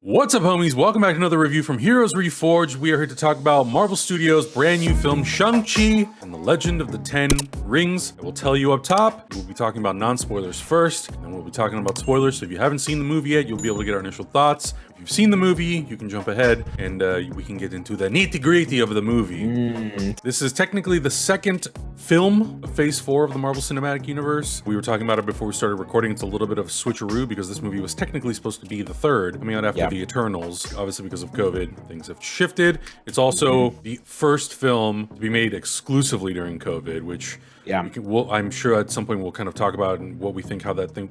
What's up, homies? Welcome back to another review from Heroes Reforged. We are here to talk about Marvel Studios' brand new film, Shang-Chi and the Legend of the Ten Rings. I will tell you up top, we'll be talking about non-spoilers first, and we'll be talking about spoilers. So if you haven't seen the movie yet, you'll be able to get our initial thoughts. If you've seen the movie, you can jump ahead, and we can get into the nitty-gritty of the movie. This is technically the second film of Phase 4 of the Marvel Cinematic Universe. We were talking about it before we started recording. It's a little bit of a switcheroo because this movie was technically supposed to be the third, coming out after the Eternals. Obviously, because of COVID, things have shifted. It's also the first film to be made exclusively during COVID, which I'm sure at some point we'll kind of talk about and what we think,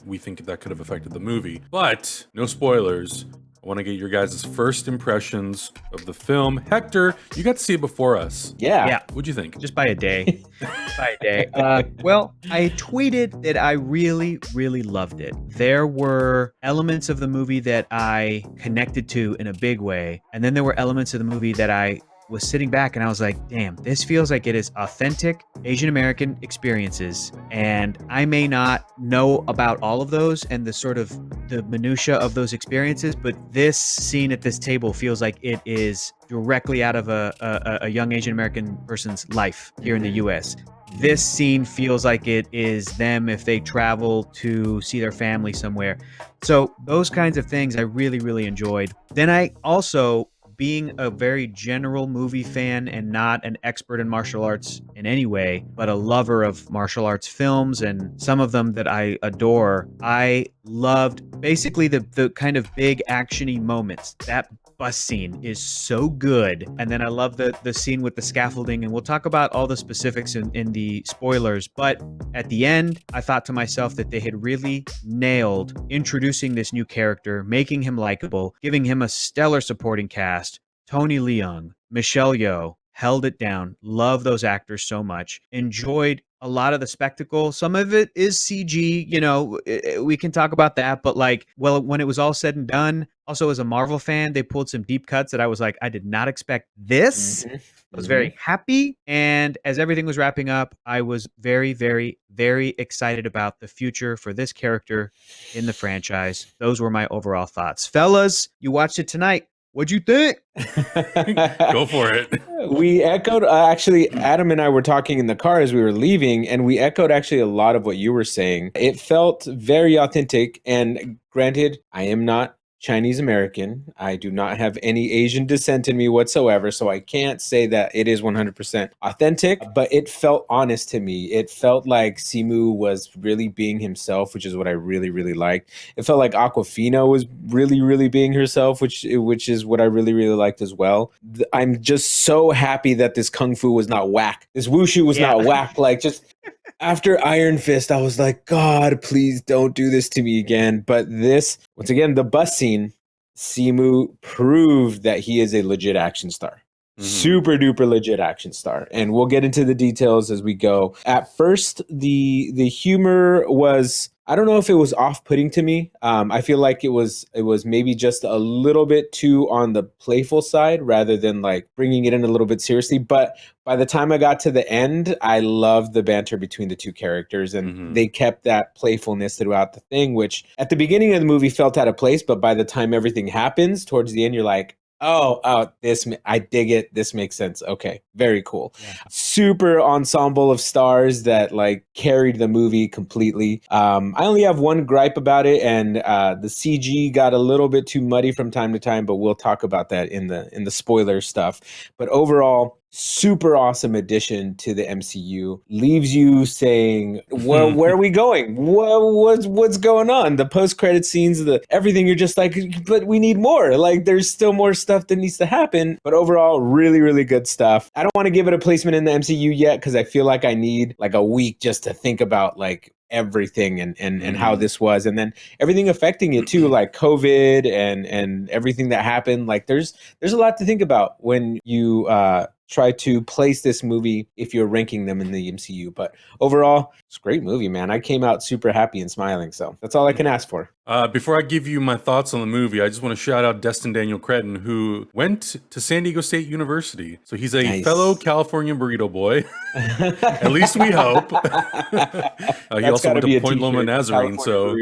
we think that could have affected the movie. But no spoilers. I want to get your guys' first impressions of the film. Hector, you got to see it before us. Yeah. What'd you think? Just by a day. Well, I tweeted that I really, really loved it. There were elements of the movie that I connected to in a big way. And then there were elements of the movie that I was sitting back and I was like, damn, this feels like it is authentic Asian American experiences. And I may not know about all of those and the sort of the minutia of those experiences, but this scene at this table feels like it is directly out of a young Asian American person's life here in the US. This scene feels like it is them if they travel to see their family somewhere. So those kinds of things I really, really enjoyed. Then I also, being a very general movie fan and not an expert in martial arts in any way, but a lover of martial arts films and some of them that I adore, I loved basically the kind of big actiony moments. That bus scene is so good. And then I love the scene with the scaffolding, and we'll talk about all the specifics in the spoilers. But at the end, I thought to myself that they had really nailed introducing this new character, making him likable, giving him a stellar supporting cast. Tony Leung, Michelle Yeoh held it down. Love those actors so much. Enjoyed a lot of the spectacle. Some of it is CG, we can talk about that. But when it was all said and done, also as a Marvel fan, they pulled some deep cuts that I was like, I did not expect this. I was very happy. And as everything was wrapping up, I was very, very, very excited about the future for this character in the franchise. Those were my overall thoughts. Fellas, you watched it tonight. What'd you think? Go for it. We echoed, actually, Adam and I were talking in the car as we were leaving, and we echoed actually a lot of what you were saying. It felt very authentic, and granted, I am not Chinese American. I do not have any Asian descent in me whatsoever, so I can't say that it is 100% authentic, but it felt honest to me. It felt like Simu was really being himself, which is what I really, really liked. It felt like Awkwafina was really, really being herself, which is what I really, really liked as well. I'm just so happy that this Kung Fu was not whack. This Wushu was not whack. After Iron Fist, I was like, God, please don't do this to me again. But this, once again, the bus scene, Simu proved that he is a legit action star. Super duper legit action star. And we'll get into the details as we go. At first, the humor was, I don't know if it was off-putting to me. I feel like it was maybe just a little bit too on the playful side rather than like bringing it in a little bit seriously. But by the time I got to the end, I loved the banter between the two characters, and they kept that playfulness throughout the thing, which at the beginning of the movie felt out of place. But by the time everything happens towards the end, you're like, oh, I dig it. This makes sense. Okay, very cool. Yeah. Super ensemble of stars that like carried the movie completely. I only have one gripe about it, and the CG got a little bit too muddy from time to time, but we'll talk about that in the spoiler stuff. But overall, super awesome addition to the MCU. Leaves you saying, well, where are we going? What's going on? The post-credit scenes, everything, you're just like, but we need more. Like, there's still more stuff that needs to happen. But overall, really, really good stuff. I don't want to give it a placement in the MCU yet because I feel like I need like a week just to think about like everything and how this was, and then everything affecting it too, like COVID and everything that happened. Like there's a lot to think about when you try to place this movie if you're ranking them in the MCU. But overall, it's a great movie, man. I came out super happy and smiling, so that's all I can ask for. Before I give you my thoughts on the movie, I just want to shout out Destin Daniel Cretton, who went to San Diego State University. So he's a Nice. fellow California burrito boy. At least we hope. He also went to Point Loma Nazarene, so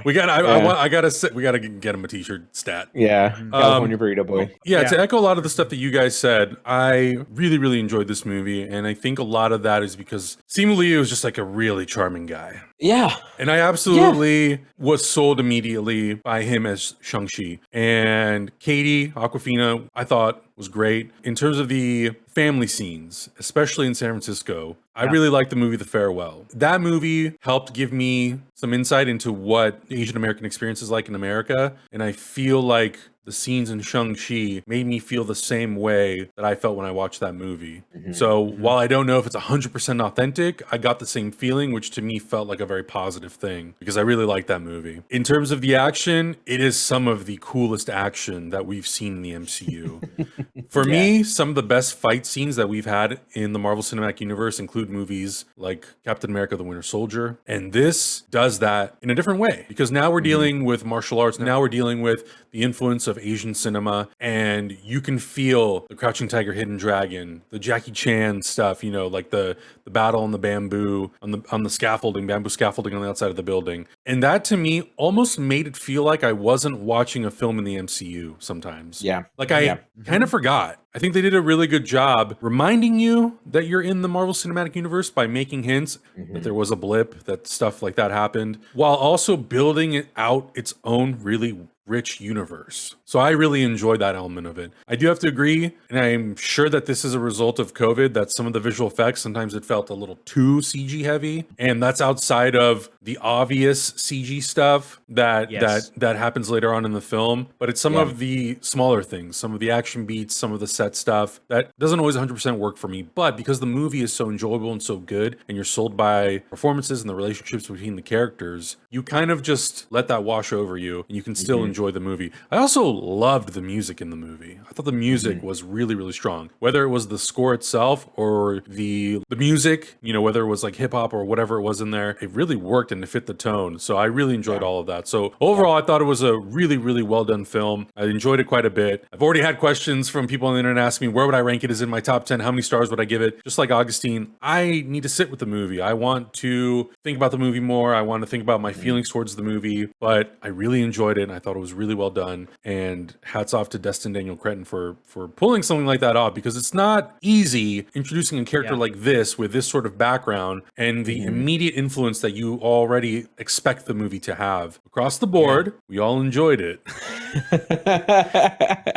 we got. I gotta. We gotta get him a T-shirt stat. Yeah, California burrito boy. Yeah, to echo a lot of the stuff that you guys said, I really, really enjoyed this movie, and I think a lot of that is because Simu Liu is just like a really charming guy. Yeah. And I absolutely was sold immediately by him as Shang-Chi. And Katie Aquafina, I thought was great. In terms of the family scenes, especially in San Francisco, I really liked the movie The Farewell. That movie helped give me some insight into what the Asian American experience is like in America. And I feel like the scenes in Shang-Chi made me feel the same way that I felt when I watched that movie. So while I don't know if it's 100% authentic, I got the same feeling, which to me felt like a very positive thing because I really liked that movie. In terms of the action, it is some of the coolest action that we've seen in the MCU. For me, some of the best fight scenes that we've had in the Marvel Cinematic Universe include movies like Captain America: The Winter Soldier. And this does that in a different way because now we're dealing with martial arts. Now we're dealing with the influence of Asian cinema, and you can feel the Crouching Tiger, Hidden Dragon, the Jackie Chan stuff, you know, like the battle on the bamboo, on the scaffolding, bamboo scaffolding on the outside of the building. And that to me almost made it feel like I wasn't watching a film in the MCU sometimes. Yeah. Like I kind of forgot. I think they did a really good job reminding you that you're in the Marvel Cinematic Universe by making hints that there was a blip, that stuff like that happened, while also building it out its own really rich universe. So I really enjoyed that element of it. I do have to agree, and I'm sure that this is a result of COVID, that some of the visual effects, sometimes it felt a little too CG heavy, and that's outside of the obvious CG stuff that happens later on in the film. But it's some of the smaller things, some of the action beats, some of the set stuff that doesn't always 100% work for me. But because the movie is so enjoyable and so good, and you're sold by performances and the relationships between the characters, you kind of just let that wash over you, and you can still enjoy the movie. I also loved the music in the movie. I thought the music was really, really strong. Whether it was the score itself or the music, you know, whether it was like hip hop or whatever it was in there, it really worked and it fit the tone. So I really enjoyed all of that. So overall, I thought it was a really, really well done film. I enjoyed it quite a bit. I've already had questions from people on the internet asking me, where would I rank it? Is it in my top 10? How many stars would I give it? Just like Augustine, I need to sit with the movie. I want to think about the movie more. I want to think about my feelings towards the movie, but I really enjoyed it and I thought it was really well done. And hats off to Destin Daniel Cretton for pulling something like that off, because it's not easy introducing a character like this with this sort of background and the immediate influence that you already expect the movie to have. Across the board, we all enjoyed it.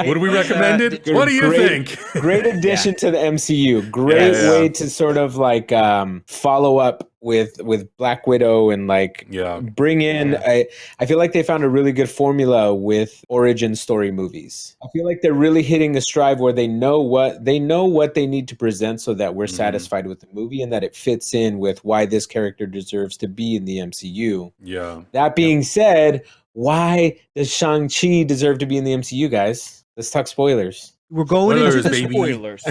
Would we recommend it? What do you think? Great addition to the MCU. Great way to sort of like follow up with Black Widow and like bring in I feel like they found a really good formula with origin story movies. I feel like they're really hitting a stride where they know what they need to present so that we're satisfied with the movie and that it fits in with why this character deserves to be in the MCU. Yeah. That being said, why does Shang-Chi deserve to be in the MCU, guys? Let's talk spoilers. We're going into the baby. spoilers.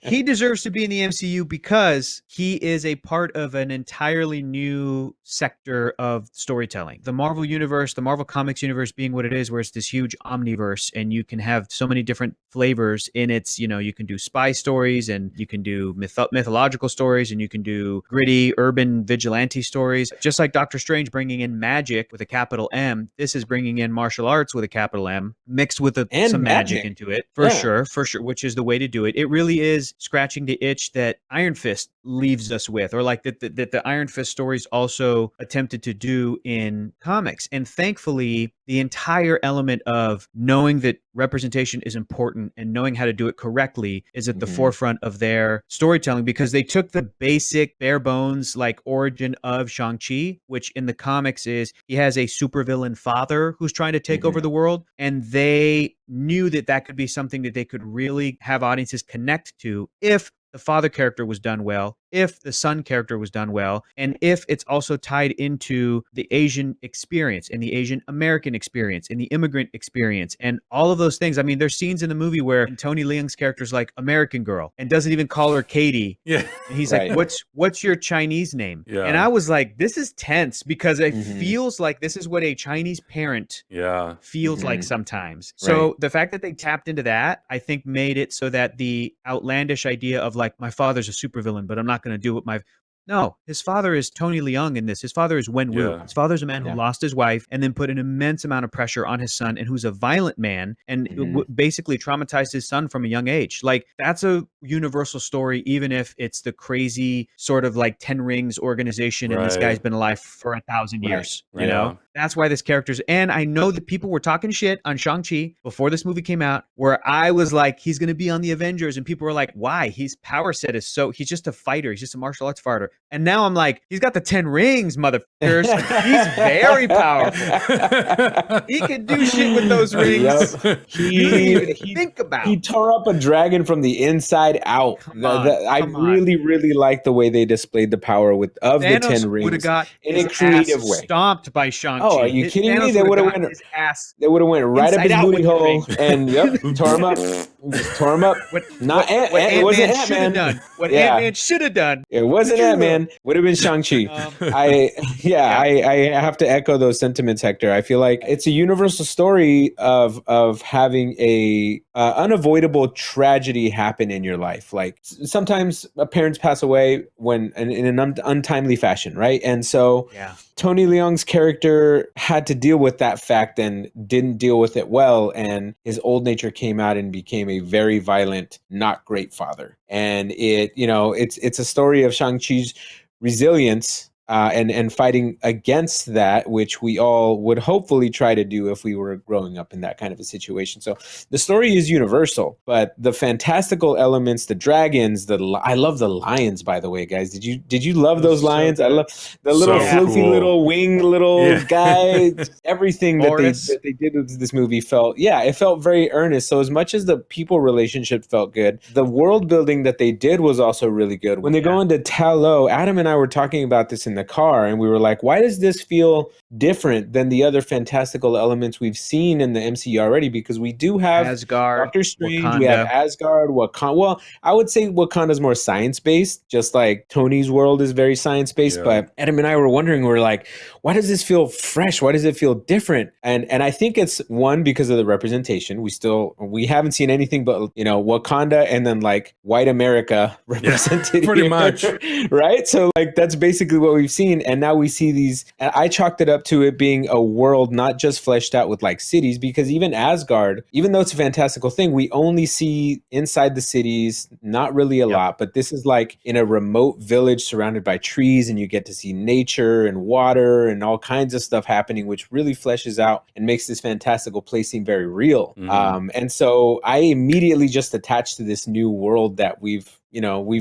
He deserves to be in the MCU because he is a part of an entirely new sector of storytelling. The Marvel universe, the Marvel Comics universe being what it is, where it's this huge omniverse and you can have so many different flavors in its, you know, you can do spy stories and you can do mythological stories and you can do gritty urban vigilante stories. Just like Doctor Strange bringing in magic with a capital M, this is bringing in martial arts with a capital M mixed with some magic into it, for sure, which is the way to do it. It really is scratching the itch that Iron Fist leaves us with, or like that the Iron Fist stories also attempted to do in comics. And thankfully, the entire element of knowing that representation is important and knowing how to do it correctly is at the forefront of their storytelling, because they took the basic bare bones like origin of Shang-Chi, which in the comics is he has a supervillain father who's trying to take over the world, and they knew that that could be something that they could really have audiences connect to if the father character was done well, if the son character was done well, and if it's also tied into the Asian experience and the Asian American experience and the immigrant experience and all of those things. I mean, there's scenes in the movie where Tony Leung's character's like American girl and doesn't even call her Katie. Yeah. And he's Right. like, what's your Chinese name? Yeah. And I was like, this is tense because it feels like this is what a Chinese parent Yeah. feels like sometimes. So Right. the fact that they tapped into that, I think made it so that the outlandish idea of like, my father's a supervillain, but I'm not going to do what my... No, his father is Tony Leung in this. His father is Wen Wu. Yeah. His father's a man who lost his wife and then put an immense amount of pressure on his son and who's a violent man and basically traumatized his son from a young age. Like, that's a universal story, even if it's the crazy sort of like 10 Rings organization and this guy's been alive for 1,000 years. You know? That's why this character's... And I know that people were talking shit on Shang-Chi before this movie came out, where I was like, he's going to be on the Avengers. And people were like, why? His power set is so... He's just a fighter. He's just a martial arts fighter. And now I'm like, he's got the 10 rings, motherfuckers. He's very powerful. He can do shit with those rings. Yep. You didn't even think about. He tore up a dragon from the inside out. I really like the way they displayed the power of Thanos the 10 rings would have got in a creative way. Stomped by Shang-Chi. Oh, are you kidding me? Thanos They would have got went his ass. They would have went right up his out booty with the hole ring. and tore him up. Tore him up. What It wasn't Ant-Man should have Ant-Man. done. What Ant-Man should have done. It wasn't Ant-Man. Would have been Shang-Chi. I have to echo those sentiments, Hector. I feel like it's a universal story of having a unavoidable tragedy happen in your life. Like sometimes parents pass away when in an untimely fashion, right? And so Tony Leung's character had to deal with that fact and didn't deal with it well, and his old nature came out and became a very violent, not great father. And it's a story of Shang-Chi's resilience and fighting against that, which we all would hopefully try to do if we were growing up in that kind of a situation. So the story is universal, but the fantastical elements, the dragons, I love the lions, by the way, guys. Did you love those lions? I love the little floofy little wing guy. Everything that they did with this movie it felt very earnest. So as much as the people relationship felt good, the world building that they did was also really good. When they go into Ta Lo, Adam and I were talking about this in the car, and we were like, why does this feel different than the other fantastical elements we've seen in the MCU already? Because we do have Asgard, Doctor Strange, Wakanda. we have Asgard, Wakanda. Well, I would say Wakanda's more science-based, just like Tony's world is very science-based. But Adam and I were wondering, we're like, why does this feel fresh? Why does it feel different? And I think it's one, because of the representation. We haven't seen anything but Wakanda and then like white America represented pretty here, much. right? So like that's basically what we've seen, and now we see these. And I chalked it up to it being a world not just fleshed out with like cities, because even Asgard, even though it's a fantastical thing, we only see inside the cities, not really a lot, but this is like in a remote village surrounded by trees, and you get to see nature and water and all kinds of stuff happening, which really fleshes out and makes this fantastical place seem very real. And so I immediately just attached to this new world that we've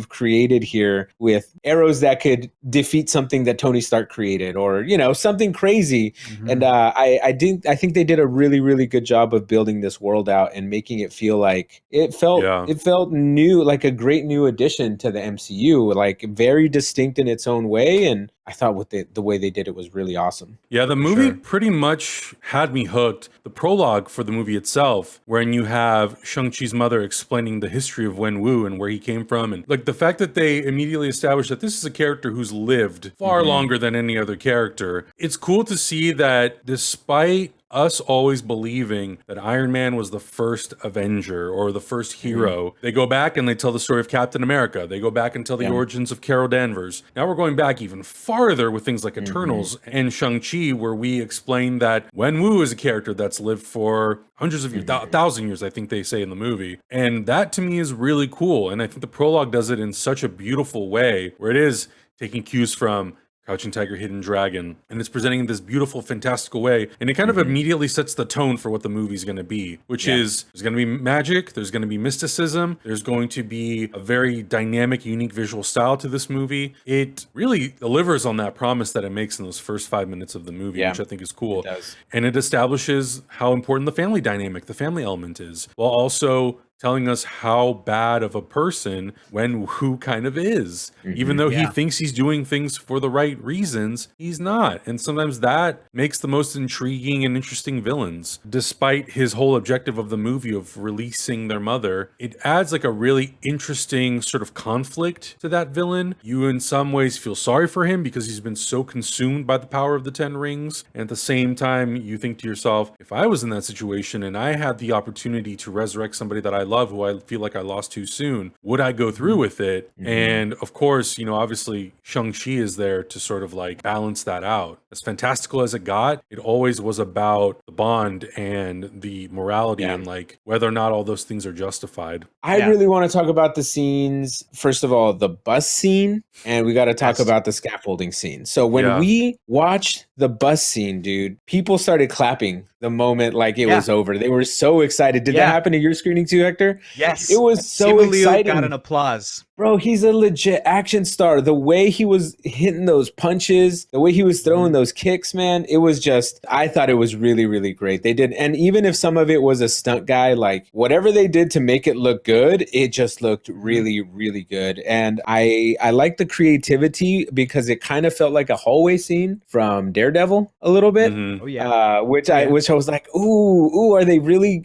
created here, with arrows that could defeat something that Tony Stark created, or something crazy. And I think they did a really, really good job of building this world out and making it feel like it felt new, like a great new addition to the MCU, like very distinct in its own way. And I thought with the way they did it was really awesome. Yeah, the movie pretty much had me hooked. The prologue for the movie itself, wherein you have Shang-Chi's mother explaining the history of Wen Wu and where he came from, and like the fact that they immediately established that this is a character who's lived far longer than any other character. It's cool to see that despite us always believing that Iron Man was the first Avenger or the first hero, they go back and they tell the story of Captain America. They go back and tell the origins of Carol Danvers. Now we're going back even farther with things like Eternals and Shang-Chi, where we explain that Wen Wu is a character that's lived for hundreds of years, 1,000 years, I think they say in the movie. And that to me is really cool. And I think the prologue does it in such a beautiful way, where it is taking cues from Crouching Tiger, Hidden Dragon, and it's presenting in this beautiful, fantastical way, and it kind of immediately sets the tone for what the movie's going to be, which is there's going to be magic, there's going to be mysticism, there's going to be a very dynamic, unique visual style to this movie. It really delivers on that promise that it makes in those first 5 minutes of the movie, which I think is cool. It does. And it establishes how important the family dynamic, the family element is, while also telling us how bad of a person Wen Wu kind of is. Even though he thinks he's doing things for the right reasons, he's not. And sometimes that makes the most intriguing and interesting villains. Despite his whole objective of the movie of releasing their mother, it adds like a really interesting sort of conflict to that villain. You in some ways feel sorry for him because he's been so consumed by the power of the Ten Rings. And at the same time, you think to yourself, if I was in that situation and I had the opportunity to resurrect somebody that I love who I feel like I lost too soon, would I go through with it? And of course, you know, obviously Shang-Chi is there to sort of like balance that out. As fantastical as it got, it always was about the bond and the morality and like whether or not all those things are justified. I really want to talk about the scenes. First of all, the bus scene, and we got to talk about the scaffolding scene. So when we watched the bus scene, dude, people started clapping the moment like it was over. They were so excited. Did that happen to your screening too, Hector? Yes. It was so exciting. Got an applause. Bro, he's a legit action star. The way he was hitting those punches, the way he was throwing those kicks, man, it was just, I thought it was really, really great. They did, and even if some of it was a stunt guy, like whatever they did to make it look good, it just looked really, really good. And I like the creativity because it kind of felt like a hallway scene from Daredevil a little bit. Oh yeah. Which I was like, ooh, are they really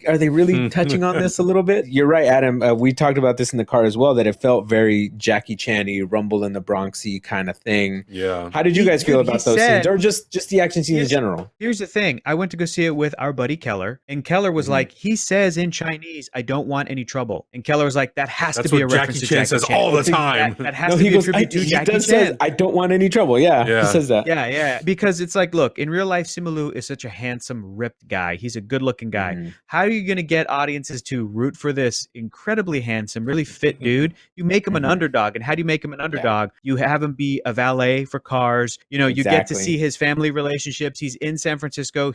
touching on this a little bit? You're right, Adam. We talked about this in the car as well, that it felt very Jackie Chan-y, Rumble in the Bronx-y kind of thing. Yeah. How did you guys feel about those scenes, or just the action scenes in general? Here's the thing: I went to go see it with our buddy Keller, and Keller was like, he says in Chinese, "I don't want any trouble," and Keller was like, "That has to be a reference to Jackie Chan." Says all the time. That has to be a tribute to Jackie Chan. Says, "I don't want any trouble." Yeah, he says that. Yeah, because it's like, look, in real life, Simu is such a handsome, ripped guy. He's a good-looking guy. How are you going to get audiences to root for this incredibly handsome, really fit dude? You make him an underdog, and how do you make him an underdog? You have him be a valet for cars. You know, you get to see his family relationships. He's in San Francisco.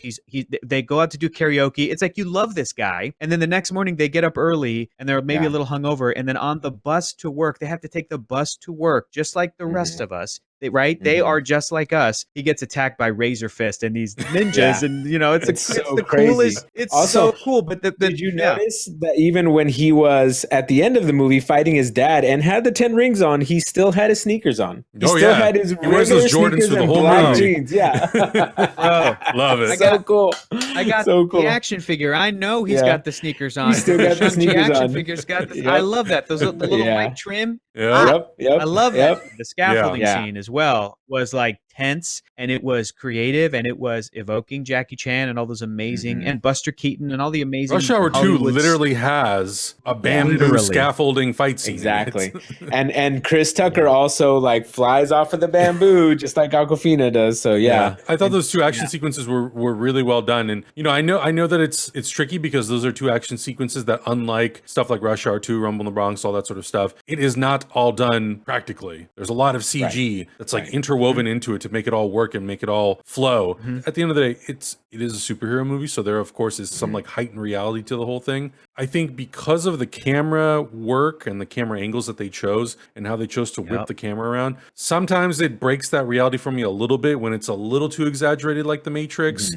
They go out to do karaoke. It's like, you love this guy, and then the next morning they get up early and they're maybe a little hungover, and then on the bus to work, they have to take the bus to work just like the rest of us. They are just like us. He gets attacked by Razor Fist and these ninjas, and you know, it's the coolest. It's also so cool. But did you notice that even when he was at the end of the movie fighting his dad and had the 10 rings on, he still had his sneakers on. He still had his regular sneakers and black jeans. Love it. So cool. I got the action figure. I know he's got the sneakers on. He still got the sneakers on. Action figures got the. I love that. Those the little white trim. Yep. I love that. The scaffolding scene as well was like tense, and it was creative, and it was evoking Jackie Chan and all those amazing and Buster Keaton and all the amazing. Rush Hour 2 literally has a bamboo scaffolding fight scene. Exactly. and Chris Tucker also like flies off of the bamboo just like Awkwafina does. So I thought those two action sequences were really well done. And you know, I know that it's tricky because those are two action sequences that, unlike stuff like Rush Hour 2, Rumble in the Bronx, all that sort of stuff, it is not all done practically. There's a lot of CG that's like interwoven into it to make it all work and make it all flow. At the end of the day, it is a superhero movie, so there of course is some like heightened reality to the whole thing. I think because of the camera work and the camera angles that they chose and how they chose to whip the camera around, sometimes it breaks that reality for me a little bit when it's a little too exaggerated, like The Matrix.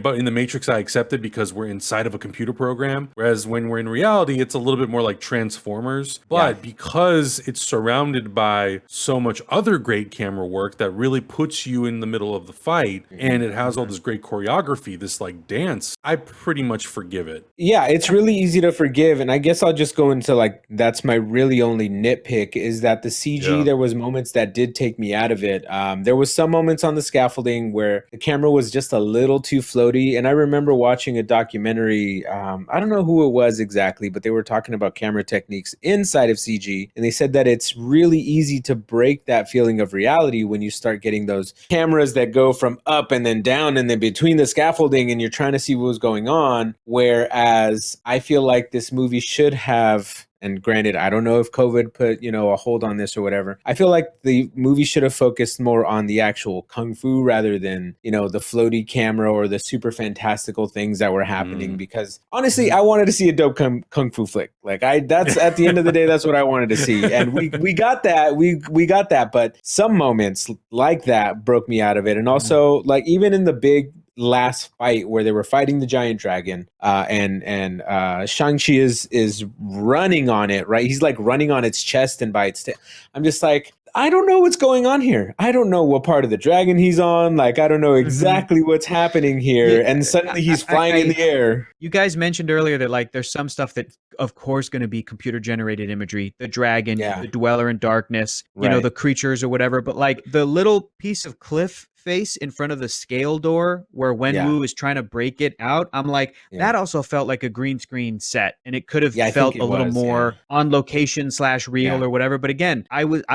But in The Matrix, I accept it because we're inside of a computer program, whereas when we're in reality, it's a little bit more like Transformers. But because it's surrounded by so much other great camera work that really puts you in the middle of the fight, and it has all this great choreography, this like dance, I pretty much forgive it. Yeah, it's really easy to forgive, and I guess I'll just go into like, that's my really only nitpick, is that the CG, there was moments that did take me out of it. There was some moments on the scaffolding where the camera was just a little too floaty, and I remember watching a documentary, I don't know who it was exactly, but they were talking about camera techniques inside of CG, and they said that it's really easy to break that feeling of reality when you start getting those cameras that go from up and then down and then between the scaffolding, and you're trying to see what was going on. Whereas I feel like this movie should have, and granted, I don't know if COVID put, a hold on this or whatever. I feel like the movie should have focused more on the actual kung fu rather than, the floaty camera or the super fantastical things that were happening. Because honestly, I wanted to see a dope kung fu flick. Like that's at the end of the day, that's what I wanted to see. And we got that. We got that. But some moments like that broke me out of it. And also like even in the big last fight where they were fighting the giant dragon, and Shang-Chi is running on it, right? He's like running on its chest and by its tail. I'm just like, I don't know what's going on here. I don't know what part of the dragon he's on. Like, I don't know exactly what's happening here. Yeah, And suddenly he's flying in the air. You guys mentioned earlier that like there's some stuff that of course going to be computer generated imagery, the dragon, the dweller in darkness, you know, the creatures or whatever. But like the little piece of cliff face in front of the scale door where Wenwu is trying to break it out, I'm like, that also felt like a green screen set, and it could have felt a little more on location / real or whatever. But again,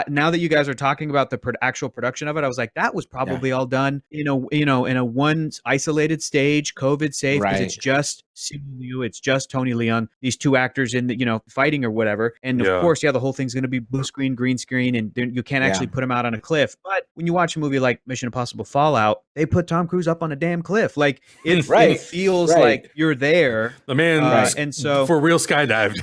now that you guys are talking about the actual production of it, I was like, that was probably all done in a one isolated stage, COVID safe, because it's just Simu Liu, it's just Tony Leung, these two actors in the fighting or whatever, and of course, the whole thing's going to be blue screen, green screen, and you can't actually put them out on a cliff. But when you watch a movie like Mission Impossible Fallout, they put Tom Cruise up on a damn cliff. Like it feels like you're there. The man, and so for real skydived.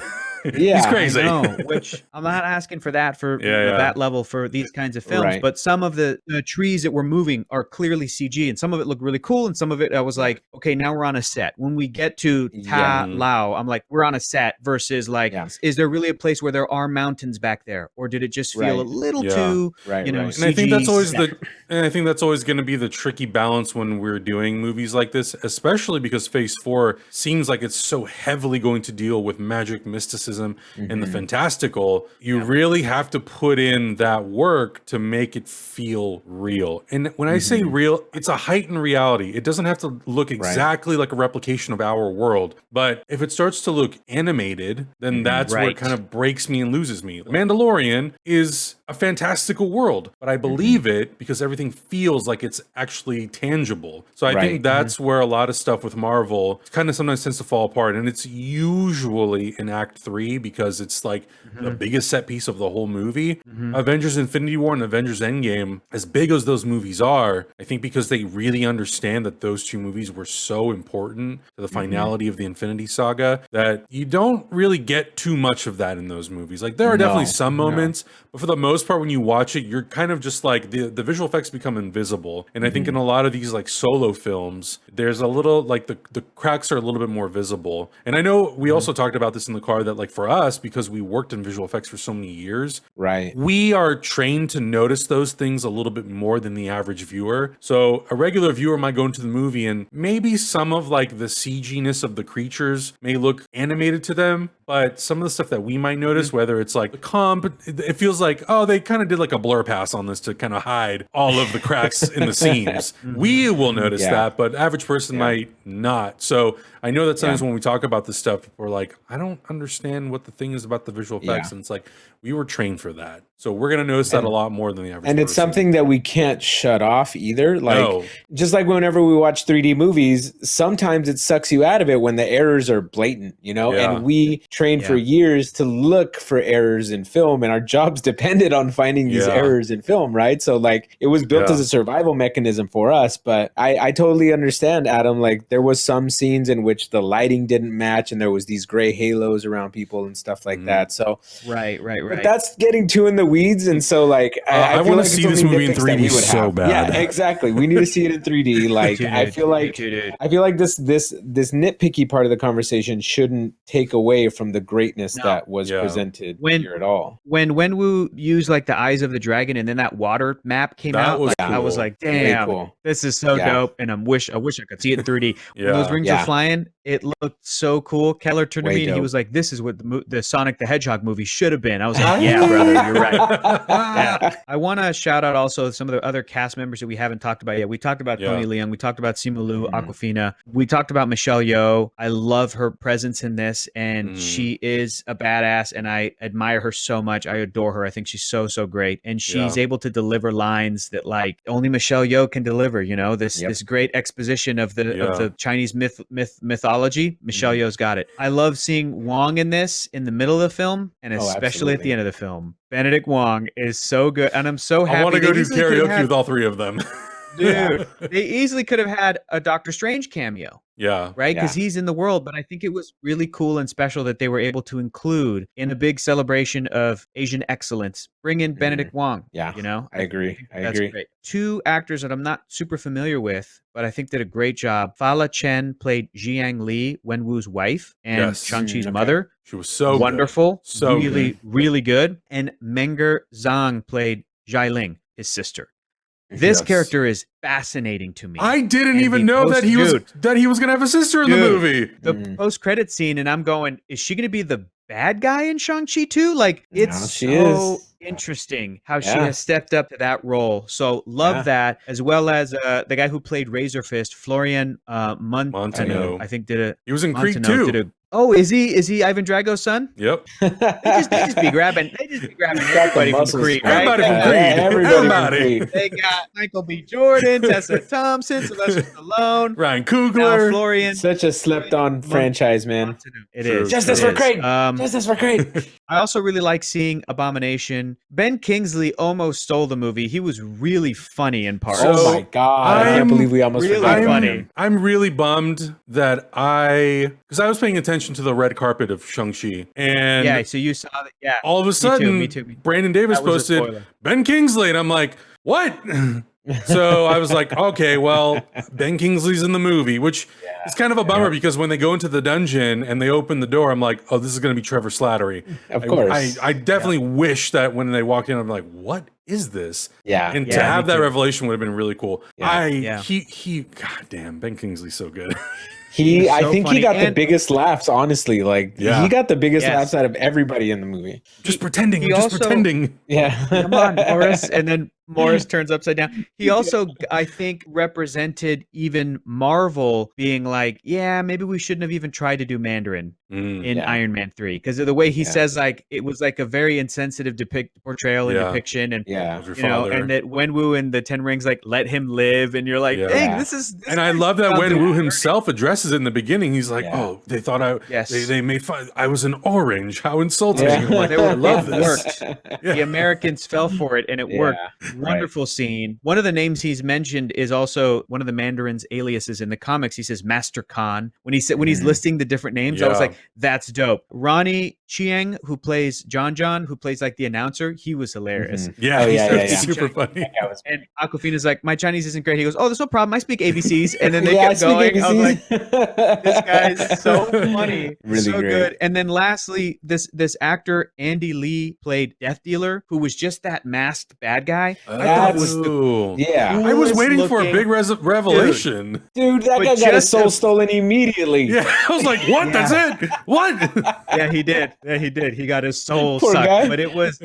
Yeah, he's crazy. I know, which I'm not asking for that for that level for these kinds of films, but some of the trees that were moving are clearly CG, and some of it looked really cool, and some of it I was like, okay, now we're on a set. When we get to Ta Lao, I'm like, we're on a set versus like, is there really a place where there are mountains back there, or did it just feel a little too, CG? And I think that's always and I think that's always going to be the tricky balance when we're doing movies like this, especially because Phase 4 seems like it's so heavily going to deal with magic, mysticism, and the fantastical. You really have to put in that work to make it feel real. And when I say real, it's a heightened reality. It doesn't have to look exactly like a replication of our world. But if it starts to look animated, then that's where it kind of breaks me and loses me. Mandalorian is a fantastical world, but I believe it because everything feels like it's actually tangible. So I think that's where a lot of stuff with Marvel kind of sometimes tends to fall apart. And it's usually in Act 3 because it's like the biggest set piece of the whole movie. Avengers Infinity War and Avengers Endgame, as big as those movies are, I think because they really understand that those two movies were so important to the finality of the Infinity Saga that you don't really get too much of that in those movies. Like there are definitely some moments, but for the most part when you watch it, you're kind of just like the visual effects become invisible. And I think in a lot of these like solo films, there's a little like the cracks are a little bit more visible. And I know we also talked about this in the car that like for us, because we worked in visual effects for so many years, we are trained to notice those things a little bit more than the average viewer. So a regular viewer might go into the movie and maybe some of like the CG-ness of the creatures may look animated to them, but some of the stuff that we might notice, whether it's like the comp, it feels like, oh, they kind of did like a blur pass on this to kind of hide all of the cracks in the seams. We will notice that, but average person might not. So I know that sometimes when we talk about this stuff, we're like, I don't understand what the thing is about the visual effects. And it's like, we were trained for that. So we're going to notice that a lot more than the average person. It's something that we can't shut off either. Like, just like whenever we watch 3D movies, sometimes it sucks you out of it when the errors are blatant, and we trained for years to look for errors in film, and our jobs depended on finding these errors in film, right? So like it was built as a survival mechanism for us. But I totally understand, Adam, like there was some scenes in which the lighting didn't match and there was these gray halos around people and stuff like that. So right. But that's getting too in the weeds, and so like I want to see this movie in 3D so bad. Yeah, exactly. We need to see it in 3D. Like I feel like this nitpicky part of the conversation shouldn't take away from the greatness that was presented here at all. When Wenwu used like the eyes of the dragon and then that water map came out, was I was like, damn, this is so dope, and I wish I could see it in 3D. When those rings were flying, it looked so cool. Keller turned to me and he was like, this is what the Sonic the Hedgehog movie should have been. I was like, yeah, brother, you're right. I want to shout out also some of the other cast members that we haven't talked about yet. We talked about Tony Leung. We talked about Simu Liu, Awkwafina. We talked about Michelle Yeoh. I love her presence in this, and she is a badass, and I admire her so much. I adore her. I think she's so great, and she's able to deliver lines that like only Michelle Yeoh can deliver. This great exposition of the Chinese mythology. Michelle Yeoh's got it. I love seeing Wong in this in the middle of the film, and especially at the end of the film. Benedict Wong is so good, and I'm so happy. I want to go do karaoke with all three of them. Dude, they easily could have had a Doctor Strange cameo. Yeah. Right? Because Yeah. he's in the world. But I think it was really cool and special that they were able to include in a big celebration of Asian excellence, bring in Benedict Wong. Yeah, You know, I agree. think I that's agree. great. Two actors that I'm not super familiar with, but I think did a great job. Fala Chen played Jiang Li, Wenwu's wife, and Yes. Shang-Chi's Okay. mother. She was so Wonderful. good. So really, good. really good. And Menger Zhang played Zhai Ling, his sister. This Yes. character is fascinating to me. I didn't And even the know that he was dude, gonna have a sister in the Dude. movie. the post-credit scene, and I'm going, is she going to be the bad guy in Shang-Chi too? Like, it's No, she so is. interesting how she Yeah. has stepped up to that role. So love Yeah. that, as well as the guy who played Razor Fist, Florian Montano, Montano. I think did a He was in Creed Montano too. did a. Oh, is he Ivan Drago's son? Yep. They just be grabbing Got the everybody from muscles Creed, for it. right? Everybody from Yeah, Creed. everybody from Everybody. Creed. They got Michael B. Jordan, Tessa Thompson, Sylvester Stallone, Ryan now Coogler. Florian. Such a slept-on franchise, man. It True, is. Justice It for is. Creed. Justice for Creed. I also really like seeing Abomination. Ben Kingsley almost stole the movie. He was really funny in parts. Oh my God! I can't believe we almost really forgot about funny. him. I'm really bummed that because I was paying attention to the red carpet of Shang-Chi, and Yeah, so you saw that. Yeah. all of a sudden, Me too. Brandon Davis That was a posted spoiler. Ben Kingsley, and I'm like, what? So I was like, okay, well, Ben Kingsley's in the movie, which is kind of a bummer because when they go into the dungeon and they open the door, I'm like, oh, this is going to be Trevor Slattery. Of course. I definitely wish that when they walked in, I'm like, what is this? Yeah. And Yeah, to have me that too. revelation would have been really cool. Yeah. He, God damn, Ben Kingsley's so good. I so think funny. he got the And- biggest laughs, honestly. Like, Yeah. he got the biggest Yes. laughs out of everybody in the movie. Just pretending, he just also- pretending. Yeah. Come on, Morris. And then Morris turns upside down. He also, I think, represented even Marvel being like, yeah, maybe we shouldn't have even tried to do Mandarin in Yeah. Iron Man 3. Because of the way he Yeah. says, like, it was like a very insensitive portrayal and Yeah. depiction. And Yeah. Of your you know, father. and that Wenwu and the Ten Rings like let him live, and you're like, Yeah. dang, Yeah. this And I guy's love that on when the Wu journey. himself addresses it in the beginning. He's like, Yeah. "Oh, they thought Yes. they made fun. I was an orange. How insulting!" Yeah. I'm like, They were- I love it this. worked. Yeah. The Americans fell for it, and it worked. Wonderful scene. One of the names he's mentioned is also one of the Mandarin's aliases in the comics. He says Master Khan when he's listing the different names. I was Yeah. like, that's dope. Ronnie Chiang, who plays John, who plays like the announcer, he was hilarious. Yeah, Oh, he's yeah, yeah, yeah. super funny. And Aquafina's like, my Chinese isn't great. He goes, oh, there's no problem. I speak ABCs. And then they Yeah, kept going. I was like, this this guy's so funny, Really so great. good. And then lastly, this actor Andy Lee played Death Dealer, who was just that masked bad guy. I thought was the Ooh. Yeah. I was coolest waiting for a looking- big revelation. Dude, that But guy got his just soul as- stolen immediately. Yeah, I was like, "What? That's it? What?" Yeah, he did. Yeah, he did. He got his soul Poor sucked. guy. But it was.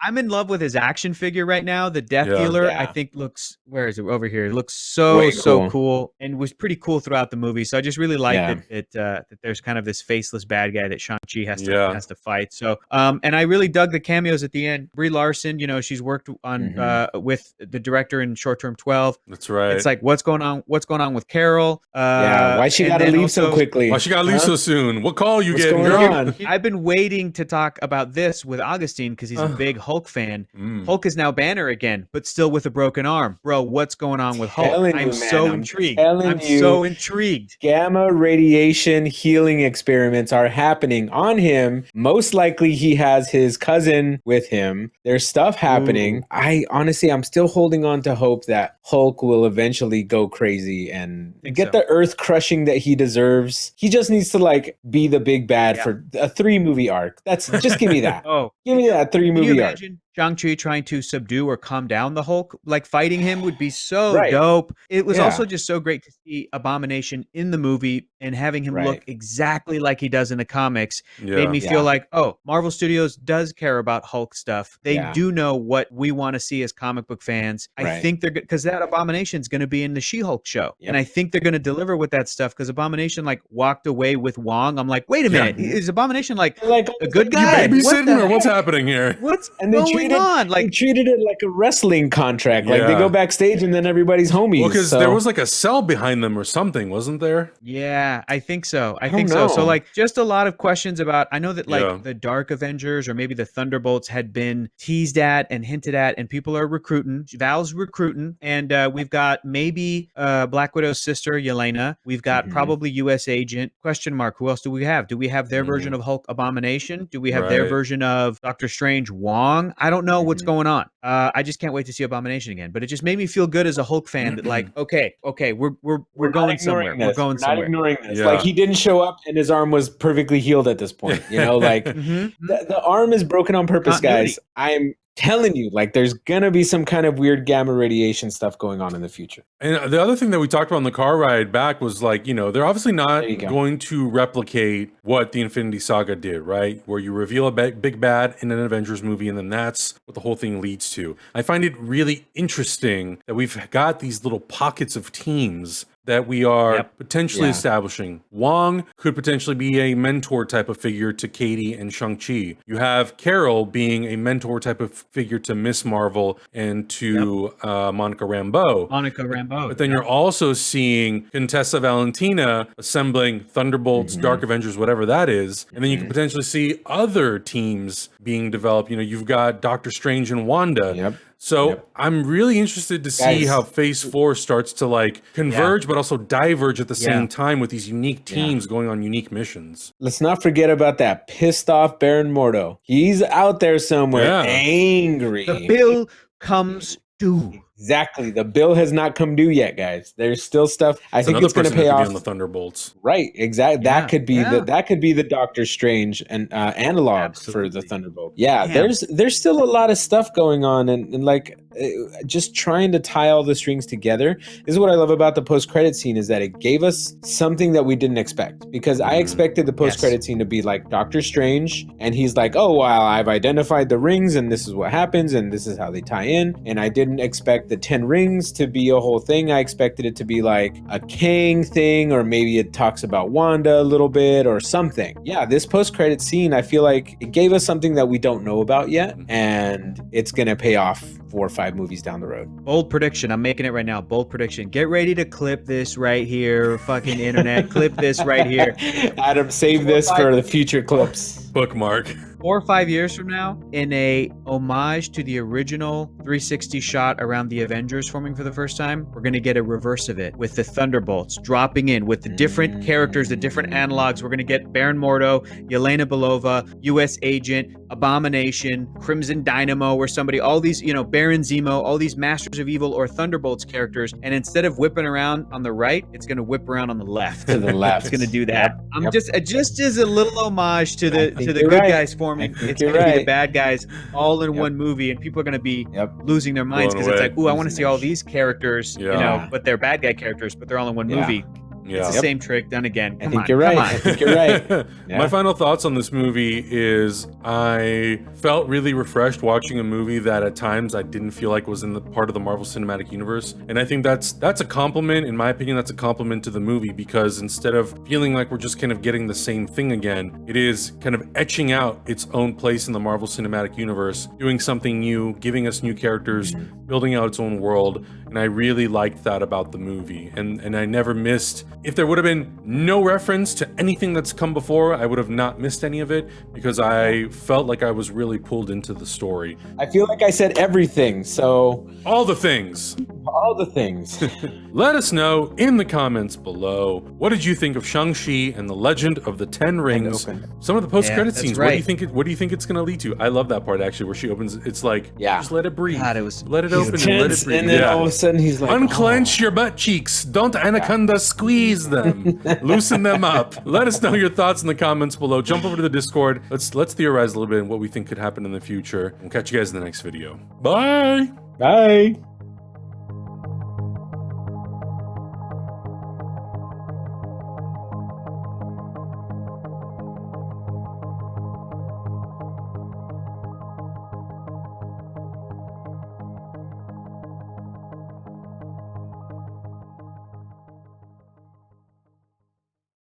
I'm in love with his action figure right now. The Death Yeah. Dealer, Yeah. I think, looks. Where is it? Over here. It looks so Way so cool. cool, and was pretty cool throughout the movie. So I just really like Yeah. that there's kind of this faceless bad guy that Shang-Chi has to Yeah. has to fight. So and I really dug the cameos at the end. Brie Larson, you know, she's worked on with the director in Short Term 12. That's right. It's like what's going on with Carol? Yeah, why she and got to then leave so also- quickly? Why she got to leave Huh? so soon? What call you What's getting, going girl? on? I've been waiting to talk about this with Augustine because he's a big Hulk fan. Hulk is now Banner again, but still with a broken arm. Bro, what's going on with Hulk? Telling I'm you, so man, I'm intrigued. telling I'm you. so intrigued. Gamma radiation healing experiments are happening on him. Most likely he has his cousin with him. There's stuff happening. I'm still holding on to hope that Hulk will eventually go crazy and Think get so. the earth crushing that he deserves. He just needs to like be the big bad for a 3-movie arc. Just give me that. Oh, Give me that can you 3-movie arc. imagine Shang-Chi trying to subdue or calm down the Hulk? Like fighting him would be so Right. dope. It was Yeah. also just so great to see Abomination in the movie and having him Right. look exactly like he does in the comics. Yeah. Made me Yeah. feel like, oh, Marvel Studios does care about Hulk stuff. They Yeah. do know what we want to see as comic book fans. I Right. think they're because that Abomination is going to be in the She-Hulk show, Yep. and I think they're going to deliver with that stuff. Because Abomination like walked away with Wong. I'm like, wait a minute, is Abomination like Like a good You guy? babysitting or heck? what's happening here? What's and they going on? they Like, treated it like a wrestling contract. Like they Yeah. go backstage and then everybody's homies. Well, because so. there was like a cell behind them or something, wasn't there? yeah, I think so. I don't think so. So know. like just a lot of questions about I know that like Yeah. the Dark Avengers or maybe the Thunderbolts had been teased at and hinted at and people are recruiting. Val's recruiting and we've got maybe Black Widow's sister Yelena. We've got Mhm. probably US Agent. Question mark. Who else do we have? Do we have their version of Hulk Abomination? Do we have their Right. version of Doctor Strange Wong? I don't know what's Mhm. going on. I just can't wait to see Abomination again. But it just made me feel good as a Hulk fan that like okay, we're We're going not somewhere. ignoring We're this. going We're not somewhere. ignoring this. Yeah. Like he didn't show up and his arm was perfectly healed at this point. You know, like Mm-hmm. the arm is broken on purpose, Continuity. guys. I'm telling you, like there's gonna be some kind of weird gamma radiation stuff going on in the future. And the other thing that we talked about on the car ride back was like, you know, they're obviously not There you go. going to replicate what the Infinity Saga did, right? Where you reveal a big bad in an Avengers movie and then that's what the whole thing leads to. I find it really interesting that we've got these little pockets of teams that we are Yep. potentially Yeah. establishing. Wong could potentially be a mentor type of figure to Katie and Shang-Chi. You have Carol being a mentor type of figure to Miss Marvel and to Monica Rambeau. Monica Rambeau. But then you're also seeing Contessa Valentina assembling Thunderbolts, Dark Avengers, whatever that is. And then you can potentially see other teams being developed. You know, you've got Doctor Strange and Wanda. Yep. So Yep. I'm really interested to see Guys. how Phase 4 starts to like converge, but also diverge at the same time with these unique teams going on unique missions. Let's not forget about that pissed off Baron Mordo. He's out there somewhere Yeah. angry. The bill comes due. Exactly. The bill has not come due yet, guys. There's still stuff. I think Another it's going to person that pay could be off. on the Thunderbolts. Right. Exactly. Yeah, That could be that could be the Doctor Strange and analog for the Absolutely. Thunderbolt. Yeah. Damn. There's still a lot of stuff going on, and like just trying to tie all the strings together. This is what I love about the post credit scene is that it gave us something that we didn't expect. Because I expected the post credit scene to be like Doctor Strange, and he's like, oh well, I've identified the rings, and this is what happens, and this is how they tie in. And I didn't expect the 10 rings to be a whole thing. I expected it to be like a Kang thing, or maybe it talks about Wanda a little bit or something. Yeah, this post-credit scene, I feel like it gave us something that we don't know about yet, and it's gonna pay off 4 or 5 movies down the road. Bold prediction. I'm making it right now. Bold prediction. Get ready to clip this right here. Fucking internet. Clip this right here. Adam, save this for the future clips. Bookmark. 4 or 5 years from now, in a homage to the original 360 shot around the Avengers forming for the first time, we're going to get a reverse of it with the Thunderbolts dropping in with the different characters, the different analogs. We're going to get Baron Mordo, Yelena Belova, US Agent, Abomination, Crimson Dynamo, or somebody, all these, you know, Baron Zemo, all these Masters of Evil or Thunderbolts characters. And instead of whipping around on the right, it's going to whip around on the left. To the left. It's going to do that. Yep, I'm yep. just as a little homage to the think good you're right. guys forming. I think It's you're going to be the right. bad guys all in Yep. one movie, and people are going to be Yep. losing their minds Blown because it's away. like, ooh, I want to Losing see their all shit. these characters, you Yeah. know, but they're bad guy characters, but they're all in one Yeah. movie. Yeah. It's the same trick done again. I think you're right. I think you're right. Yeah. My final thoughts on this movie is I felt really refreshed watching a movie that at times I didn't feel like was in the part of the Marvel Cinematic Universe. And I think that's a compliment. In my opinion, that's a compliment to the movie because instead of feeling like we're just kind of getting the same thing again, it is kind of etching out its own place in the Marvel Cinematic Universe, doing something new, giving us new characters, building out its own world. And I really liked that about the movie. And I never missed. If there would have been no reference to anything that's come before, I would have not missed any of it because I felt like I was really pulled into the story. I feel like I said everything, so All the things. all the things. Let us know in the comments below. What did you think of Shang-Chi and the Legend of the Ten Rings? open. Some of the post-credit that's scenes. right. What do you think it's going to lead to? I love that part actually, where she opens. It's like, Yeah. just let it breathe. God, it was- let it open and let it Tense, breathe. and then Yeah. all of a sudden he's like, Unclench your butt cheeks. Don't anaconda squeeze them. Loosen them up. Let us know your thoughts in the comments below. Jump over to the Discord. Let's theorize a little bit on what we think could happen in the future. We'll catch you guys in the next video. Bye. Bye.